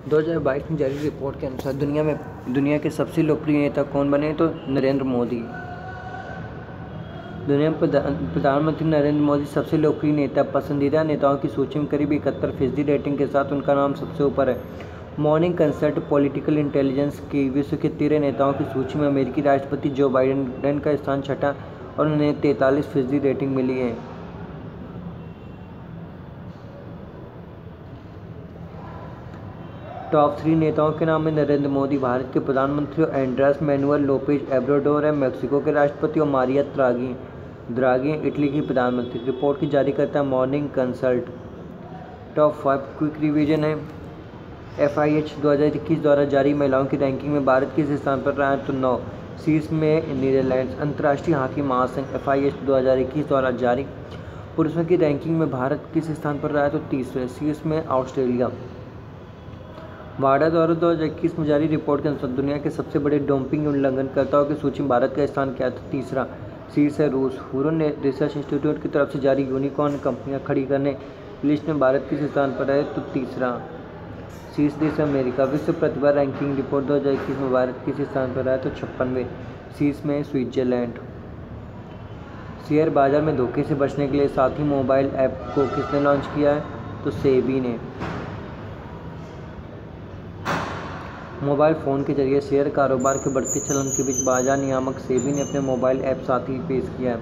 2022 में जारी रिपोर्ट के अनुसार दुनिया के सबसे लोकप्रिय नेता कौन बने, तो नरेंद्र मोदी। दुनिया में प्रधानमंत्री नरेंद्र मोदी सबसे लोकप्रिय नेता। पसंदीदा नेताओं की सूची में करीब 71% रेटिंग के साथ उनका नाम सबसे ऊपर है। मॉर्निंग कंसल्ट पॉलिटिकल इंटेलिजेंस की विश्व के 13 नेताओं की सूची में अमेरिकी राष्ट्रपति जो बाइडेन का स्थान छठा और उन्हें 43% रेटिंग मिली है। टॉप 3 नेताओं के नाम में नरेंद्र मोदी भारत के प्रधानमंत्री और एंड्रेस मैनुअल लोपेज ओब्राडोर है मेक्सिको के राष्ट्रपति और मारिया द्रागी इटली की प्रधानमंत्री। रिपोर्ट की जारी करता है morning consult. Top 5 quick revision है। FIH 2021 द्वारा जारी महिलाओं की रैंकिंग में भारत किस स्थान पर रहा है, तो 9 शीर्ष में नीदरलैंड्स। अंतर्राष्ट्रीय हॉकी महासंघ FIH 2021 द्वारा जारी पुरुषों की रैंकिंग में भारत किस स्थान पर रहा है, तो तीसरे शीर्ष में ऑस्ट्रेलिया। वाडा द्वारा 2021 में जारी रिपोर्ट के अनुसार दुनिया के सबसे बड़े डोपिंग उल्लंघनकर्ताओं की सूची में भारत का स्थान क्या है, तो तीसरा शीर्ष है रूस। हुरन रिसर्च इंस्टीट्यूट की तरफ से जारी यूनिकॉर्न कंपनियां खड़ी करने लिस्ट में भारत किस स्थान पर है, तो तीसरा शीर्ष देश अमेरिका। विश्व प्रतिभा रैंकिंग रिपोर्ट 2021 में भारत किस स्थान पर है, तो 56वें शीर्ष में स्विट्जरलैंड। शेयर बाजार में धोखे से बचने के लिए साथी मोबाइल ऐप को किसने लॉन्च किया है, तो सेबी ने। मोबाइल फ़ोन के जरिए शेयर कारोबार के बढ़ते चलन के बीच बाजार नियामक सेबी ने अपने मोबाइल ऐप साथी पेश किया है।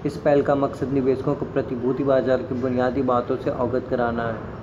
इस पहल का मकसद निवेशकों को प्रतिभूति बाजार की बुनियादी बातों से अवगत कराना है।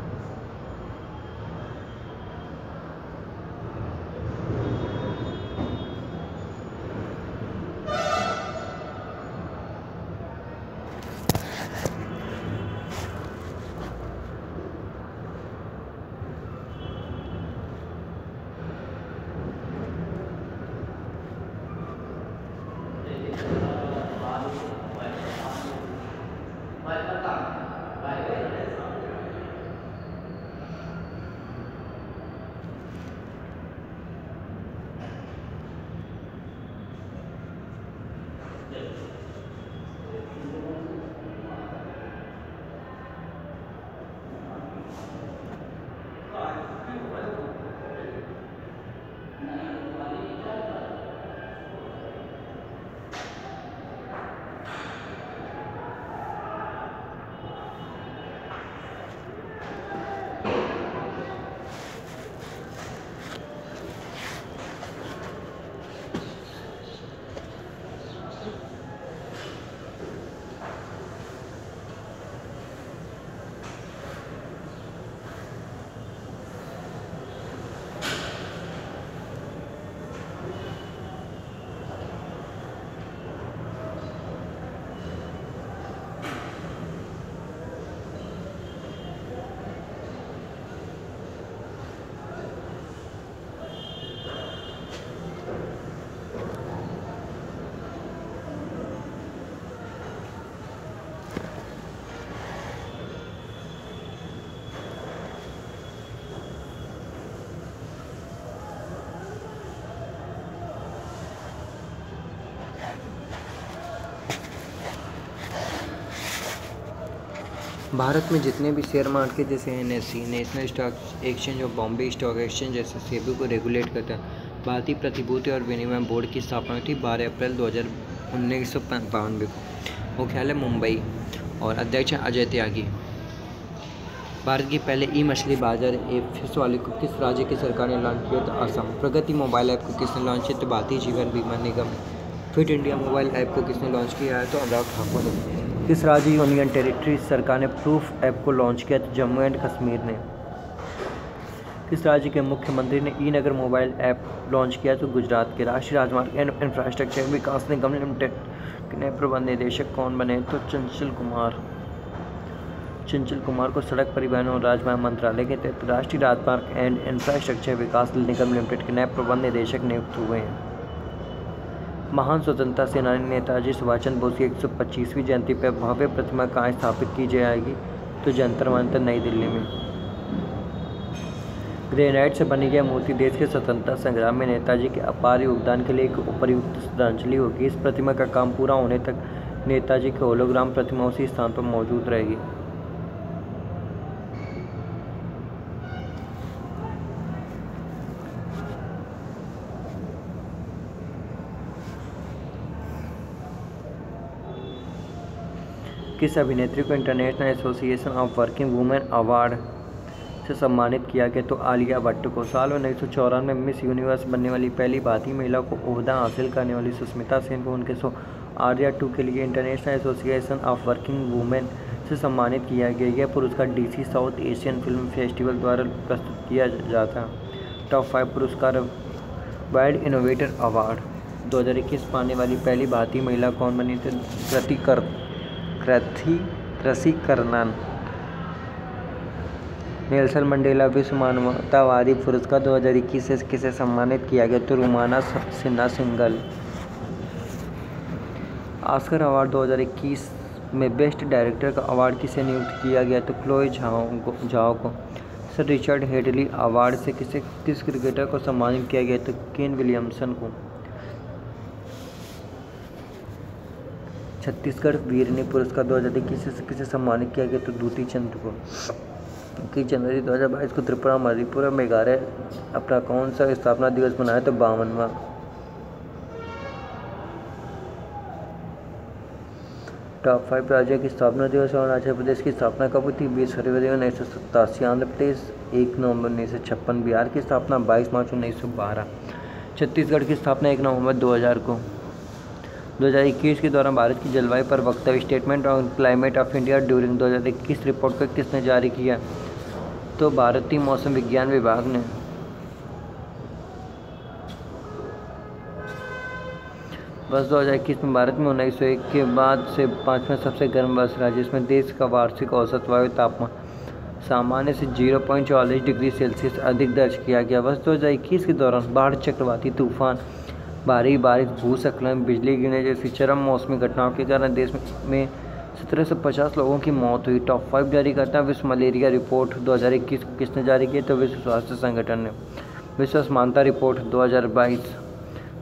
भारत में जितने भी शेयर मार्केट जैसे NSE नेशनल स्टॉक एक्सचेंज और बॉम्बे स्टॉक एक्सचेंज जैसे सेबी को रेगुलेट करता है। भारतीय प्रतिभूति और विनिमय बोर्ड की स्थापना हुई थी 12 अप्रैल 1992 को। मुख्यालय मुंबई और अध्यक्ष अजय त्यागी। भारत की पहले मछली बाजार फिश वाले को किस राज्य की सरकार ने लॉन्च किया, था असम। प्रगति मोबाइल ऐप को किसने लॉन्च किया, तो भारतीय जीवन बीमा निगम। फिट इंडिया मोबाइल ऐप को किसने लॉन्च किया है, तो अनुराग ठाकुर ने। किस राज्य यूनियन टेरिटरी सरकार ने प्रूफ ऐप को लॉन्च किया, तो जम्मू एंड कश्मीर ने। किस राज्य के मुख्यमंत्री ने नगर मोबाइल ऐप लॉन्च किया, तो गुजरात के। राष्ट्रीय राजमार्ग and infrastructure Vikas Nigam limited के नए प्रबंध निदेशक कौन बने, तो चंचल कुमार को सड़क परिवहन और राजमार्ग मंत्रालय के तहत राष्ट्रीय राजमार्ग and infrastructure Vikas Nigam limited के नए प्रबंध निदेशक नियुक्त हुए हैं। महान स्वतंत्रता सेनानी नेताजी सुभाष चंद्र बोस की 125वीं जयंती पर भव्य प्रतिमा कहाँ स्थापित की जाएगी, तो जंतर मंतर नई दिल्ली में। ग्रेनाइट से बनी यह मूर्ति देश के स्वतंत्रता संग्राम में नेताजी के अपार योगदान के लिए एक उपयुक्त श्रद्धांजलि होगी। इस प्रतिमा का काम पूरा होने तक नेताजी की होलोग्राम प्रतिमा उसी स्थान पर मौजूद रहेगी। किस अभिनेत्री को international association of working women award से सम्मानित किया गया? तो आलिया भट्ट को। साल 1994 में मिस यूनिवर्स बनने वाली पहली भारतीय महिला को ओहदा हासिल करने वाली सुष्मिता सेन को उनके शो आर्या 2 के लिए international association of working women से सम्मानित किया गया। यह पुरस्कार DC south Asian film festival द्वारा प्रस्तुत किया जाता है। टॉप 5 पुरस्कार। वाइल्ड इनोवेटर अवार्ड 2021 पाने वाली पहली भारतीय महिला कौन बनी थी? कृति कर्णन। नेल्सन मंडेला विश्व मानवतावादी पुरस्कार 2021 से किसे सम्मानित किया गया? तो रुमाना सिन्हा सिंगल। ऑस्कर अवार्ड 2021 में बेस्ट डायरेक्टर का अवार्ड किसे नियुक्त किया गया? तो क्लोई झाओ को। सर रिचर्ड हेडली अवार्ड से किस क्रिकेटर को सम्मानित किया गया? तो केन विलियमसन को। छत्तीसगढ़ वीरनी पुरस्कार 2021 से किसे सम्मानित किया गया? तो दूती चंद को। 21 जनवरी 2022 को त्रिपुरा, मणिपुर और मेघालय अपना कौन सा स्थापना दिवस मनाया? तो 52वां। टॉप 5 राज्यों की स्थापना दिवस। और अरुणाचल प्रदेश की स्थापना कब हुई थी? 20 फरवरी 1987। आंध्र प्रदेश 1 नवंबर 1956। बिहार की स्थापना 22 मार्च 1912। छत्तीसगढ़ की स्थापना 1 नवंबर 2000 को। 2021 के दौरान भारत की जलवायु पर वक्तव्य statement on climate of India during 2021 report को किसने जारी किया? तो भारतीय मौसम विज्ञान विभाग ने। वर्ष 2021 में भारत में 1901 के बाद से 5वां सबसे गर्म वर्ष रहा, जिसमें देश का वार्षिक औसत वायु तापमान सामान्य से 0.44 डिग्री सेल्सियस अधिक दर्ज किया गया। वर्ष 2021 के दौरान बाढ़, चक्रवाती तूफान, भारी बारिश, भूस्खलन, बिजली गिरने जैसी चरम मौसमी घटनाओं के कारण देश में 1750 लोगों की मौत हुई। टॉप 5 जारी करता है विश्व मलेरिया रिपोर्ट 2021 को किसने जारी किया? तो विश्व स्वास्थ्य संगठन ने। विश्व समानता रिपोर्ट 2022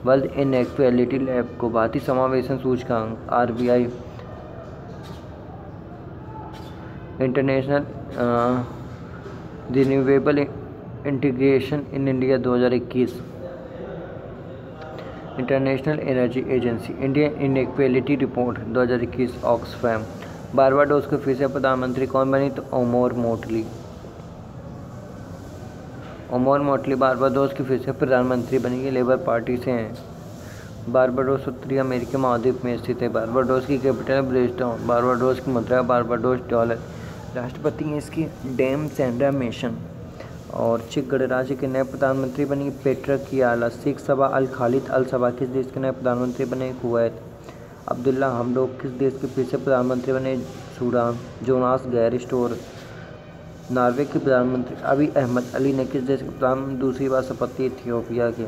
वर्ल्ड इनइक्वालिटी लैब को। भारतीय समावेशन सूचकांक RBI international renewable integration in India 2021। International energy agency India inequality report 2021 Oxfam. Barbados के फिर से प्रधानमंत्री कौन बनी? तो ओमोर मोटली। ओमोर मोटली बारबाडोस की फिर से प्रधानमंत्री बनी, लेबर पार्टी से हैं। बारबाडोस उत्तरी अमेरिकी महाद्वीप में स्थित है। बारबाडोस की कैपिटल ब्रिजटाउन। बारबाडोस की मुद्रा बारबाडोस डॉलर। राष्ट्रपति हैं इसकी डैम सैंड्रा मेसन। और चेक गणराज्य के नए प्रधानमंत्री बनी पेट्रा कियाला। शेख सबा अल खालिद अल सबा किस देश के नए प्रधानमंत्री बने? कुवैत। अब्दुल्ला हमडोक किस देश के फिर से प्रधानमंत्री बने? सूडान। जोनास गैर स्टोर नॉर्वे के प्रधानमंत्री। अबी अहमद अली ने किस देश के प्रधानमंत्री दूसरी बार शपथ ली? इथियोपिया के।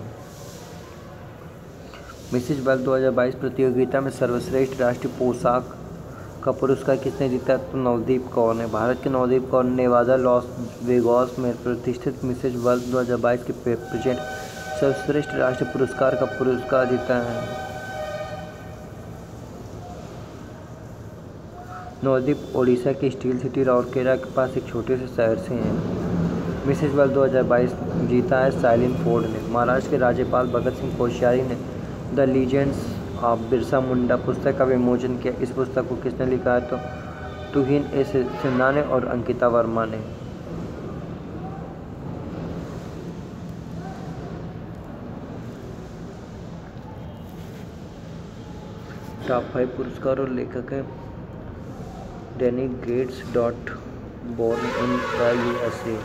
मिसेज वर्ल्ड 2022 प्रतियोगिता में सर्वश्रेष्ठ राष्ट्रीय पोशाक का पुरस्कार किसने जीता? तो नवदीप कौर ने। भारत के नवदीप कौर ने नेवादा लॉस वेगास में प्रतिष्ठित मिसेज वर्ल्ड 2022 के प्रेजेंट सर्वश्रेष्ठ राष्ट्रीय पुरस्कार का पुरस्कार जीता है। नवदीप ओडिशा की स्टील सिटी राउरकेला के पास एक छोटे से शहर से हैं। मिसेज वर्ल्ड 2022 जीता है साइलिन फोर्ड ने। महाराष्ट्र के राज्यपाल भगत सिंह कोश्यारी ने the legends of Birsa Munda पुस्तक का विमोचन किया। इस पुस्तक को किसने लिखा है? तो तुहिन ए सिन्हा ने और अंकिता वर्मा ने। टॉप 5 पुरस्कार और लेखक हैं Denny Gates born in the USA।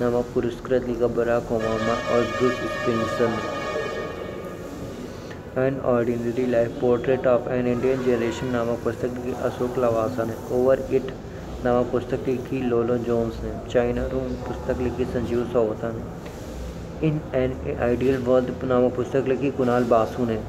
नामक पुरस्कृत लिखा बराक ओबामा और Bruce Springsteen. An ordinary life portrait of an Indian generation नामक पुस्तक लिखी अशोक लवासा ने। ओवर इट नामक पुस्तक लिखी लोलो जोन्स ने। चाइना रूम पुस्तक लिखी संजीव सहोता ने। इन एन आइडियल वर्ल्ड नामक पुस्तक लिखी कुणाल बासु ने।